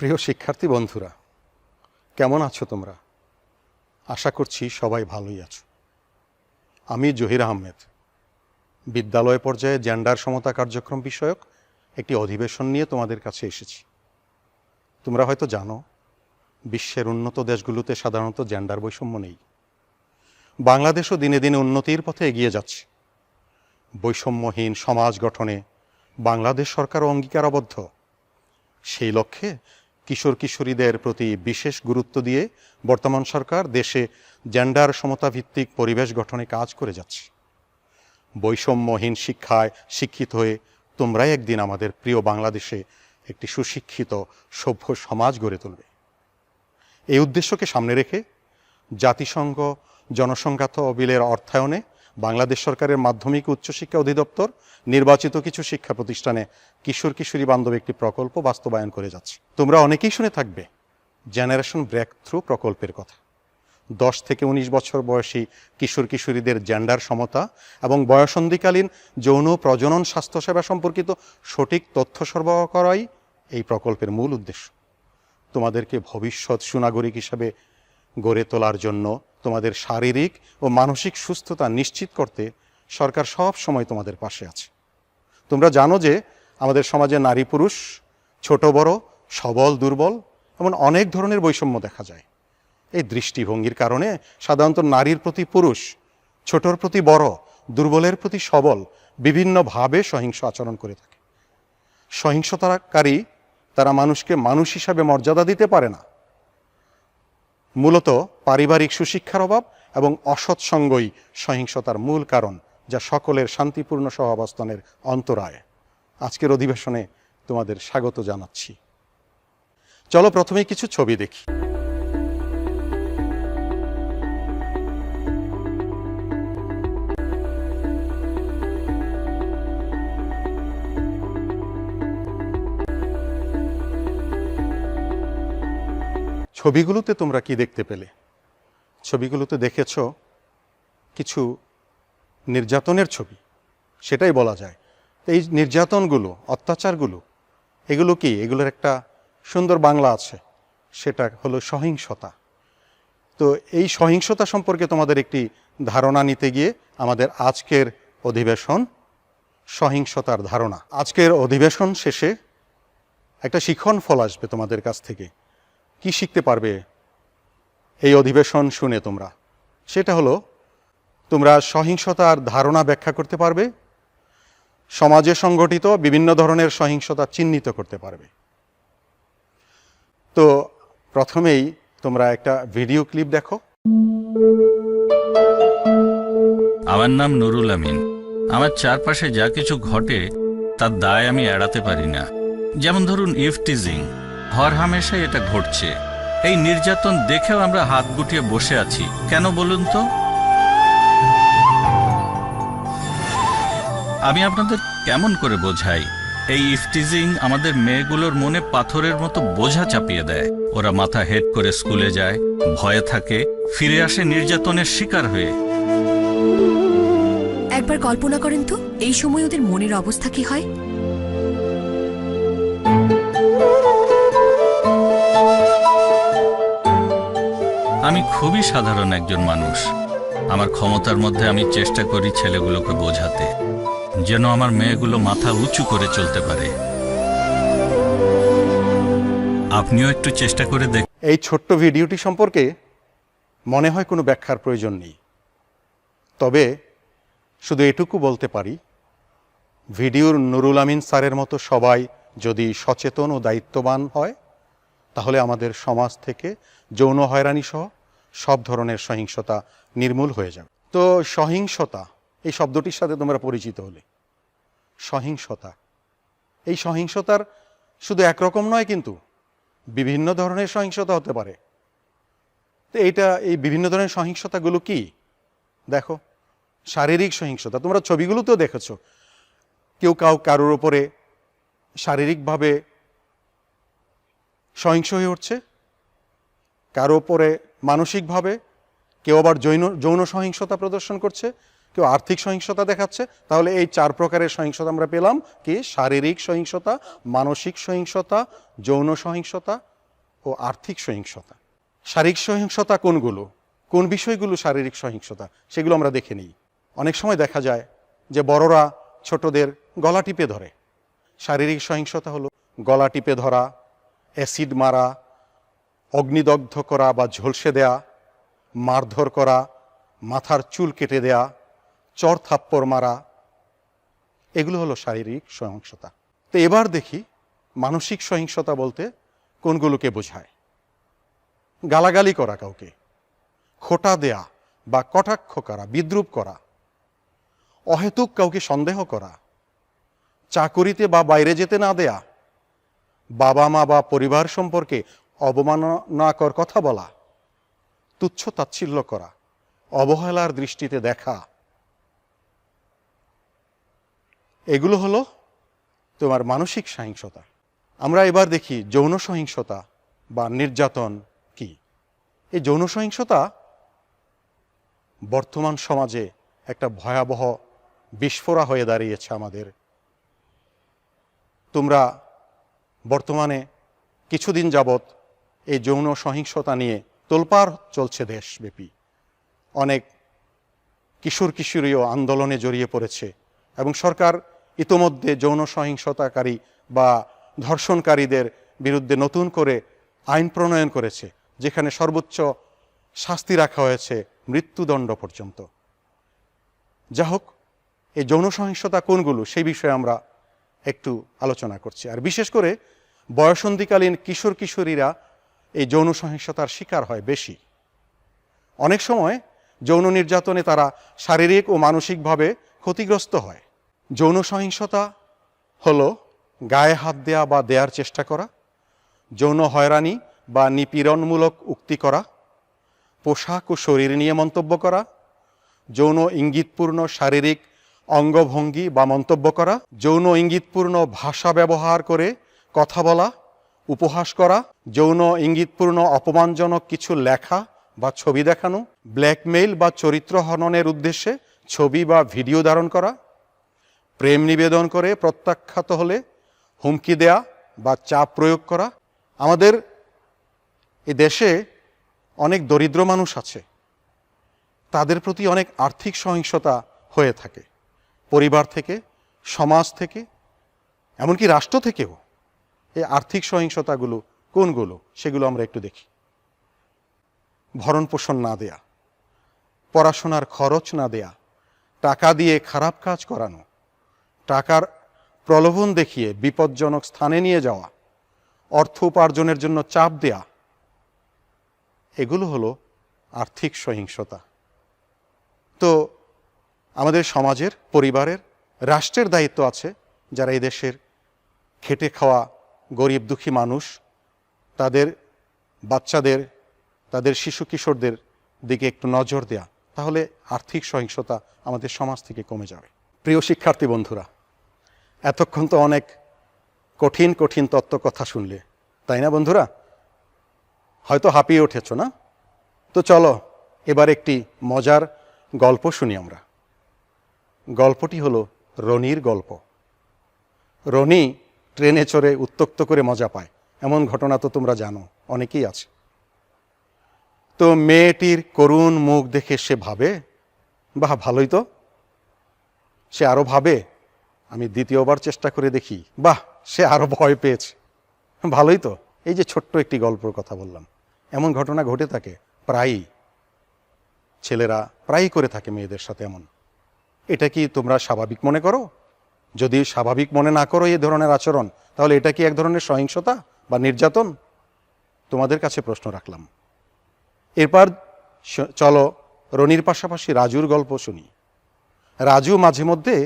প্রিয় শিক্ষার্থী বন্ধুরা, কেমন আছো তোমরা? আশা করছি সবাই ভালোই আছো। আমি জহির আহমেদ বিদ্যালয় পর্যায়ে জেন্ডার সমতা কার্যক্রম বিষয়ক একটি অধিবেশন নিয়ে তোমাদের কাছে এসেছি। তোমরা হয়তো জানো, বিশ্বের উন্নত দেশগুলোতে সাধারণত জেন্ডার বৈষম্য নেই। বাংলাদেশও দিনে দিনে উন্নতির পথে এগিয়ে যাচ্ছে। বৈষম্যহীন সমাজ গঠনে বাংলাদেশ সরকারও অঙ্গীকারাবদ্ধ। সেই লক্ষ্যে কিশোর কিশোরীদের প্রতি বিশেষ গুরুত্ব দিয়ে বর্তমান সরকার দেশে জেন্ডার সমতা ভিত্তিক পরিবেশ গঠনে কাজ করে যাচ্ছে। বৈষম্যহীন শিক্ষায় শিক্ষিত হয়ে তোমরাই একদিন আমাদের প্রিয় বাংলাদেশে একটি সুশিক্ষিত সভ্য সমাজ গড়ে তুলবে। এই উদ্দেশ্যকে সামনে রেখে জাতিসংঘ জনসংখ্যা তহবিলের অর্থায়নে বাংলাদেশ সরকারের মাধ্যমিক উচ্চশিক্ষা অধিদপ্তর নির্বাচিত কিছু শিক্ষা প্রতিষ্ঠানে কিশোর কিশোরী বান্ধব একটি প্রকল্প বাস্তবায়ন করে যাচ্ছে। তোমরা অনেকেই শুনে থাকবে জেনারেশন ব্রেক থ্রু প্রকল্পের কথা। 10 থেকে 19 বছর বয়সী কিশোর কিশোরীদের জেন্ডার সমতা এবং বয়ঃসন্ধিকালীন যৌন প্রজনন স্বাস্থ্যসেবা সম্পর্কিত সঠিক তথ্য সরবরাহ করাই এই প্রকল্পের মূল উদ্দেশ্য। তোমাদেরকে ভবিষ্যৎ সুনাগরিক হিসাবে গড়ে তোলার জন্য তোমাদের শারীরিক ও মানসিক সুস্থতা নিশ্চিত করতে সরকার সব সময় তোমাদের পাশে আছে। তোমরা জানো যে আমাদের সমাজে নারী পুরুষ, ছোট বড়, সবল দুর্বল এমন অনেক ধরনের বৈষম্য দেখা যায়। এই দৃষ্টিভঙ্গির কারণে সাধারণত নারীর প্রতি পুরুষ, ছোটর প্রতি বড়, দুর্বলের প্রতি সবল বিভিন্নভাবে সহিংস আচরণ করে থাকে। সহিংসতাকারী তারা মানুষকে মানুষ হিসাবে মর্যাদা দিতে পারে না। মূলত পারিবারিক সুশিক্ষার অভাব এবং অসৎসঙ্গই সহিংসতার মূল কারণ, যা সকলের শান্তিপূর্ণ সহাবস্থানের অন্তরায়। আজকের অধিবেশনে তোমাদের স্বাগত জানাচ্ছি। চলো প্রথমে কিছু ছবি দেখি। ছবিগুলোতে তোমরা কি দেখতে পেলে? ছবিগুলোতে দেখেছ কিছু নির্যাতনের ছবি, সেটাই বলা যায়। এই নির্যাতনগুলো, অত্যাচারগুলো, এগুলো কি? এগুলোর একটা সুন্দর বাংলা আছে, সেটা হলো সহিংসতা। তো এই সহিংসতা সম্পর্কে তোমাদের একটি ধারণা নিতে গিয়ে আমাদের আজকের অধিবেশন সহিংসতার ধারণা। আজকের অধিবেশন শেষে একটা শিখন ফল আসবে তোমাদের কাছ থেকে। কি শিখতে পারবে এই অধিবেশন শুনে তোমরা? সেটা হলো, তোমরা সহিংসতার ধারণা ব্যাখ্যা করতে পারবে, সমাজে সংগঠিত বিভিন্ন ধরনের সহিংসতা চিহ্নিত করতে পারবে। তো প্রথমেই তোমরা একটা ভিডিও ক্লিপ দেখো। আমার নাম নুরুল আমিন। আমার চারপাশে যা কিছু ঘটে তার দায় আমি এড়াতে পারি না। যেমন ধরুন ইফটিজিং, হরহামেশাই এটা ঘটছে। এই নির্যাতন দেখেও আমরা হাত গুটিয়ে বসে আছি কেন বলুন তো? আমি আপনাদের কেমন করে বোঝাই? এই ইফটিজিং আমাদের মেয়েগুলোর মনে পাথরের মতো বোঝা চাপিয়ে দেয়। ওরা মাথা হেট করে স্কুলে যায়, ভয়ে থাকে, ফিরে আসে নির্যাতনের শিকার হয়ে। একবার কল্পনা করেন তো, এই সময় ওদের মনের অবস্থা কি হয়? আমি খুবই সাধারণ একজন মানুষ। আমার ক্ষমতার মধ্যে আমি চেষ্টা করি ছেলেগুলোকে বোঝাতে, যেন আমার মেয়েগুলো মাথা উঁচু করে চলতে পারে। আপনিও একটু চেষ্টা করে দেখ। এই ছোট্ট ভিডিওটি সম্পর্কে মনে হয় কোনো ব্যাখ্যার প্রয়োজন নেই, তবে শুধু এটুকু বলতে পারি, ভিডিওর নুরুল আমিন স্যারের মতো সবাই যদি সচেতন ও দায়িত্ববান হয়, তাহলে আমাদের সমাজ থেকে যৌন হয়রানি সহ সব ধরনের সহিংসতা নির্মূল হয়ে যাবে। তো সহিংসতা, এই শব্দটির সাথে তোমরা পরিচিত হলে। সহিংসতা, এই সহিংসতার শুধু একরকম নয়, কিন্তু বিভিন্ন ধরনের সহিংসতা হতে পারে। তো এই বিভিন্ন ধরনের সহিংসতাগুলো কি? দেখো, শারীরিক সহিংসতা তোমরা ছবিগুলোতেও দেখেছো। কেউ কারোর ওপরে শারীরিকভাবে সহিংস হয়ে উঠছে, কারো ওপরে মানসিকভাবে, কেউ আবার যৌন সহিংসতা প্রদর্শন করছে, কেউ আর্থিক সহিংসতা দেখাচ্ছে। তাহলে এই 4 প্রকারের সহিংসতা আমরা পেলাম কি? শারীরিক সহিংসতা, মানসিক সহিংসতা, যৌন সহিংসতা ও আর্থিক সহিংসতা। শারীরিক সহিংসতা কোনগুলো, কোন বিষয়গুলো শারীরিক সহিংসতা, সেগুলো আমরা দেখে নিই। অনেক সময় দেখা যায় যে বড়রা ছোটদের গলা টিপে ধরে। শারীরিক সহিংসতা হলো গলা টিপে ধরা, অ্যাসিড মারা, অগ্নিদগ্ধ করা বা ঝলসে দেয়া, মারধর করা, মাথার চুল কেটে দেয়া, চর থাপ্পড় মারা, এগুলো হলো শারীরিক সহিংসতা। তো এবার দেখি মানসিক সহিংসতা বলতে কোনগুলোকে বোঝায়। গালাগালি করা, কাউকে খোঁটা দেয়া বা কটাক্ষ করা, বিদ্রূপ করা, অহেতুক কাউকে সন্দেহ করা, চাকুরিতে বা বাইরে যেতে না দেয়া, বাবা মা বা পরিবার সম্পর্কে অবমাননাকর কথা বলা, তুচ্ছ তাচ্ছিল্য করা, অবহেলার দৃষ্টিতে দেখা, এগুলো হলো তোমার মানসিক সহিংসতা। আমরা এবার দেখি যৌন সহিংসতা বা নির্যাতন কি। এই যৌন সহিংসতা বর্তমান সমাজে একটা ভয়াবহ বিস্ফোরা হয়ে দাঁড়িয়েছে আমাদের। তোমরা বর্তমানে কিছুদিন যাবৎ এই যৌন সহিংসতা নিয়ে তোলপাড় চলছে দেশব্যাপী। অনেক কিশোর কিশোরীও আন্দোলনে জড়িয়ে পড়েছে এবং সরকার ইতোমধ্যে যৌন সহিংসতাকারী বা ধর্ষণকারীদের বিরুদ্ধে নতুন করে আইন প্রণয়ন করেছে, যেখানে সর্বোচ্চ শাস্তি রাখা হয়েছে মৃত্যুদণ্ড পর্যন্ত। যা হোক, এই যৌন সহিংসতা কোনগুলো সেই বিষয়ে আমরা একটু আলোচনা করছি। আর বিশেষ করে বয়সন্ধিকালীন কিশোর কিশোরীরা এই যৌন সহিংসতার শিকার হয় বেশি। অনেক সময় যৌন নির্যাতনে তারা শারীরিক ও মানসিকভাবে ক্ষতিগ্রস্ত হয়। যৌন সহিংসতা হলো গায়ে হাত দেয়া বা দেয়ার চেষ্টা করা, যৌন হয়রানি বা নিপীড়নমূলক উক্তি করা, পোশাক ও শরীর নিয়ে মন্তব্য করা, যৌন ইঙ্গিতপূর্ণ শারীরিক অঙ্গভঙ্গি বা মন্তব্য করা, যৌন ইঙ্গিতপূর্ণ ভাষা ব্যবহার করে কথা বলা, উপহাস করা, যৌন ইঙ্গিতপূর্ণ অপমানজনক কিছু লেখা বা ছবি দেখানো, ব্ল্যাকমেইল বা চরিত্র হননের উদ্দেশ্যে ছবি বা ভিডিও ধারণ করা, প্রেম নিবেদন করে প্রত্যাখ্যাত হলে হুমকি দেয়া বা চাপ প্রয়োগ করা। আমাদের এই দেশে অনেক দরিদ্র মানুষ আছে, তাদের প্রতি অনেক আর্থিক সহিংসতা হয়ে থাকে, পরিবার থেকে, সমাজ থেকে, এমনকি রাষ্ট্র থেকেও। এই আর্থিক সহিংসতাগুলো কোনগুলো সেগুলো আমরা একটু দেখি। ভরণ পোষণ না দেয়া, পড়াশোনার খরচ না দেয়া, টাকা দিয়ে খারাপ কাজ করানো, টাকার প্রলোভন দেখিয়ে বিপজ্জনক স্থানে নিয়ে যাওয়া, অর্থ উপার্জনের জন্য চাপ দেয়া, এগুলো হলো আর্থিক সহিংসতা। তো আমাদের সমাজের, পরিবারের, রাষ্ট্রের দায়িত্ব আছে যারা এই দেশের খেটে খাওয়া গরিব দুঃখী মানুষ, তাদের বাচ্চাদের, তাদের শিশু কিশোরদের দিকে একটু নজর দেয়া, তাহলে আর্থিক সহিংসতা আমাদের সমাজ থেকে কমে যাবে। প্রিয় শিক্ষার্থী বন্ধুরা, এতক্ষণ তো অনেক কঠিন কঠিন তত্ত্ব কথা শুনলে, তাই না বন্ধুরা? হয়তো হাঁপিয়ে উঠেছ না? তো চলো এবার একটি মজার গল্প শুনি আমরা। গল্পটি হলো রনির গল্প। রনি ট্রেনে চড়ে উত্ত্যক্ত করে মজা পায়, এমন ঘটনা তো তোমরা জানো, অনেকেই আছে। তো মেয়েটির করুণ মুখ দেখে সে ভাবে, বাহ ভালোই তো। সে আরো ভাবে, আমি দ্বিতীয়বার চেষ্টা করে দেখি, বাহ সে আরো ভয় পেয়েছে, ভালোই তো। এই যে ছোট্ট একটি গল্পের কথা বললাম, এমন ঘটনা ঘটে থাকে প্রায়ই, ছেলেরা প্রায়ই করে থাকে মেয়েদের সাথে এমন। এটা কি তোমরা স্বাভাবিক মনে করো? যদি স্বাভাবিক মনে না করো এই ধরনের আচরণ, তাহলে এটা কি এক ধরনের সহিংসতা বা নির্যাতন? তোমাদের কাছে প্রশ্ন রাখলাম। এরপর চলো রনির পাশাপাশি রাজুর গল্প শুনি। রাজু মাঝে মধ্যে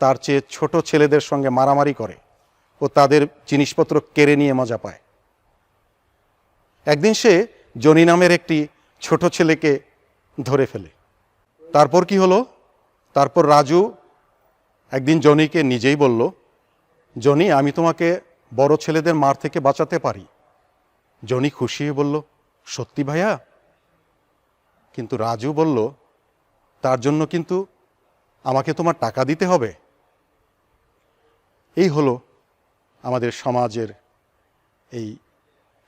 তার চেয়ে ছোট ছেলেদের সঙ্গে মারামারি করে ও তাদের জিনিসপত্র কেড়ে নিয়ে মজা পায়। একদিন সে জনি নামের একটি ছোট ছেলেকে ধরে ফেলে। তারপর কি হলো? তারপর রাজু একদিন জনিকে নিজেই বলল, জনি আমি তোমাকে বড় ছেলেদের মার থেকে বাঁচাতে পারি। জনি খুশি হয়ে বলল, সত্যি ভাইয়া? কিন্তু রাজু বলল, তার জন্য কিন্তু আমাকে তোমার টাকা দিতে হবে। এই হলো আমাদের সমাজের এই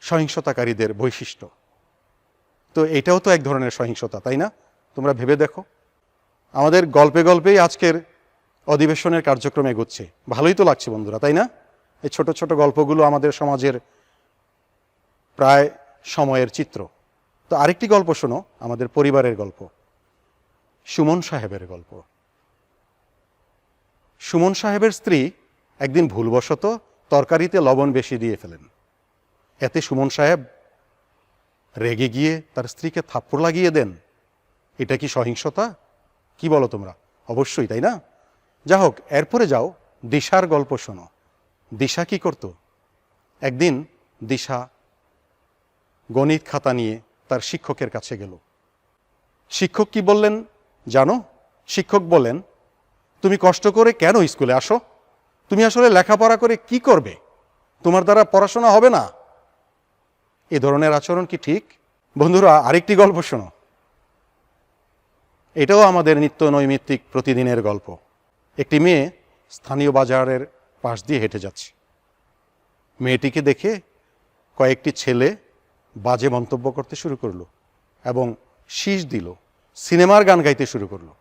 সহিংসতাকারীদের বৈশিষ্ট্য। তো এটাও তো এক ধরনের সহিংসতা, তাই না? তোমরা ভেবে দেখো। আমাদের গল্পে গল্পেই আজকের অধিবেশনের কার্যক্রম এগোচ্ছে। ভালোই তো লাগছে বন্ধুরা, তাই না? এই ছোট ছোট গল্পগুলো আমাদের সমাজের প্রায় সময়ের চিত্র। তো আরেকটি গল্প শোনো, আমাদের পরিবারের গল্প, সুমন সাহেবের গল্প। সুমন সাহেবের স্ত্রী একদিন ভুলবশত তরকারিতে লবণ বেশি দিয়ে ফেলেন। এতে সুমন সাহেব রেগে গিয়ে তার স্ত্রীকে থাপ্পড় লাগিয়ে দেন। এটা কি সহিংসতা? কি বলো তোমরা? অবশ্যই, তাই না? যা হোক, এরপরে যাও দিশার গল্প শোনো। দিশা কি করত? একদিন দিশা গণিত খাতা নিয়ে তার শিক্ষকের কাছে গেল। শিক্ষক কি বললেন জানো? শিক্ষক বলেন, তুমি কষ্ট করে কেন স্কুলে আসো? তুমি আসলে লেখাপড়া করে কি করবে? তোমার দ্বারা পড়াশোনা হবে না। এ ধরনের আচরণ কি ঠিক? বন্ধুরা, আরেকটি গল্প শোনো। এটাও আমাদের নিত্য নৈমিত্তিক প্রতিদিনের গল্প। একটি মেয়ে স্থানীয় বাজারের পাশ দিয়ে হেঁটে যাচ্ছে। মেয়েটিকে দেখে কয়েকটি ছেলে বাজে মন্তব্য করতে শুরু করলো এবং শীষ দিল, সিনেমার গান গাইতে শুরু করলো।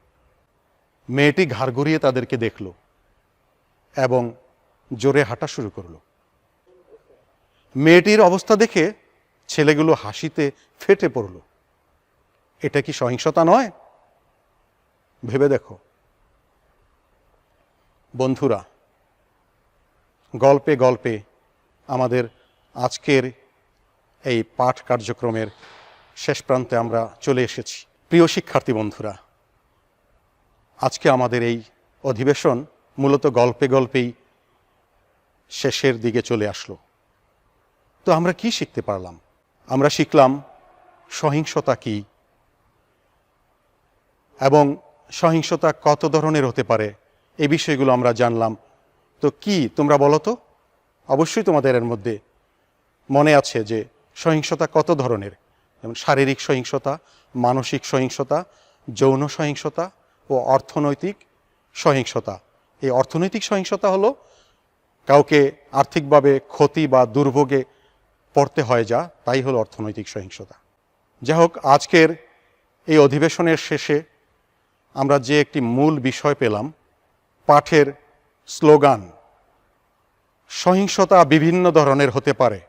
মেয়েটি ঘাড় ঘুরিয়ে তাদেরকে দেখল এবং জোরে হাঁটা শুরু করলো। মেয়েটির অবস্থা দেখে ছেলেগুলো হাসিতে ফেটে পড়ল। এটা কি সহিংসতা নয়? ভেবে দেখো বন্ধুরা। গল্পে গল্পে আমাদের আজকের এই পাঠ কার্যক্রমের শেষ প্রান্তে আমরা চলে এসেছি। প্রিয় শিক্ষার্থী বন্ধুরা, আজকে আমাদের এই অধিবেশন মূলত গল্পে গল্পেই শেষের দিকে চলে আসলো। তো আমরা কি শিখতে পারলাম? আমরা শিখলাম সহিংসতা কি এবং সহিংসতা কত ধরনের হতে পারে, এই বিষয়গুলো আমরা জানলাম। তো কি তোমরা বলো তো? অবশ্যই তোমাদের এর মধ্যে মনে আছে যে সহিংসতা কত ধরনের, যেমন শারীরিক সহিংসতা, মানসিক সহিংসতা, যৌন সহিংসতা ও অর্থনৈতিক সহিংসতা। এই অর্থনৈতিক সহিংসতা হলো কাউকে আর্থিকভাবে ক্ষতি বা দুর্ভোগে পড়তে হয়, যা তাই হলো অর্থনৈতিক সহিংসতা। যাই হোক, আজকের এই অধিবেশনের শেষে আমরা যে একটি মূল বিষয় পেলাম, পাঠের স্লোগান, সহিংসতা বিভিন্ন ধরনের হতে পারে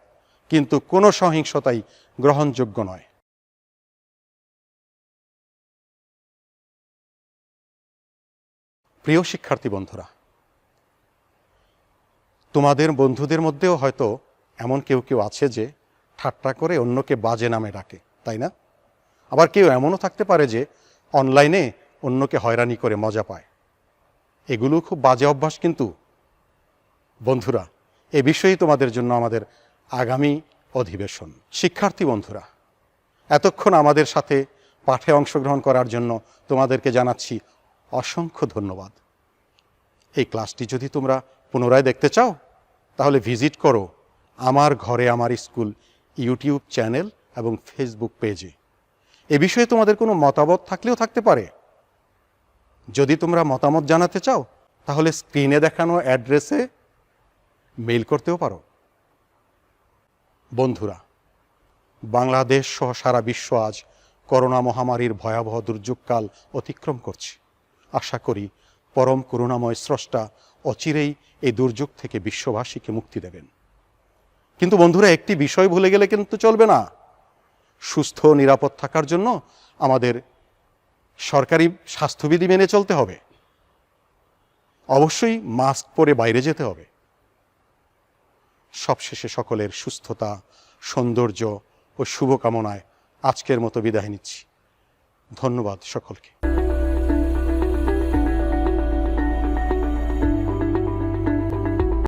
কিন্তু কোনো সহিংসতাই গ্রহণযোগ্য নয়। প্রিয় শিক্ষার্থী বন্ধুরা, তোমাদের বন্ধুদের মধ্যেও হয়তো এমন কেউ কেউ আছে যে ঠাট্টা করে অন্যকে বাজে নামে ডাকে, তাই না? আবার কেউ এমনও থাকতে পারে যে অনলাইনে অন্যকে হয়রানি করে মজা পায়। এগুলো খুব বাজে অভ্যাস কিন্তু। বন্ধুরা, এ বিষয়েই তোমাদের জন্য আমাদের আগামী অধিবেশন। শিক্ষার্থী বন্ধুরা, এতক্ষণ আমাদের সাথে পাঠে অংশগ্রহণ করার জন্য তোমাদেরকে জানাচ্ছি অসংখ্য ধন্যবাদ। এই ক্লাসটি যদি তোমরা পুনরায় দেখতে চাও তাহলে ভিজিট করো আমার ঘরে আমার স্কুল ইউটিউব চ্যানেল এবং ফেসবুক পেজে। এ বিষয়ে তোমাদের কোনো মতামত থাকলেও থাকতে পারে। যদি তোমরা মতামত জানাতে চাও তাহলে স্ক্রিনে দেখানো অ্যাড্রেসে মেইল করতেও পারো। বন্ধুরা, বাংলাদেশ সহ সারা বিশ্ব আজ করোনা মহামারীর ভয়াবহ দুর্যোগকাল অতিক্রম করছে। আশা করি পরম করুণাময় স্রষ্টা অচিরেই এই দুর্যোগ থেকে বিশ্ববাসীকে মুক্তি দেবেন। কিন্তু বন্ধুরা, একটি বিষয় ভুলে গেলে কিন্তু চলবে না। সুস্থ ও নিরাপদ থাকার জন্য আমাদের সরকারি স্বাস্থ্যবিধি মেনে চলতে হবে। অবশ্যই মাস্ক পরে বাইরে যেতে হবে। সবশেষে সকলের সুস্থতা, সৌন্দর্য ও শুভকামনায় আজকের মতো বিদায় নিচ্ছি। ধন্যবাদ সকলকে।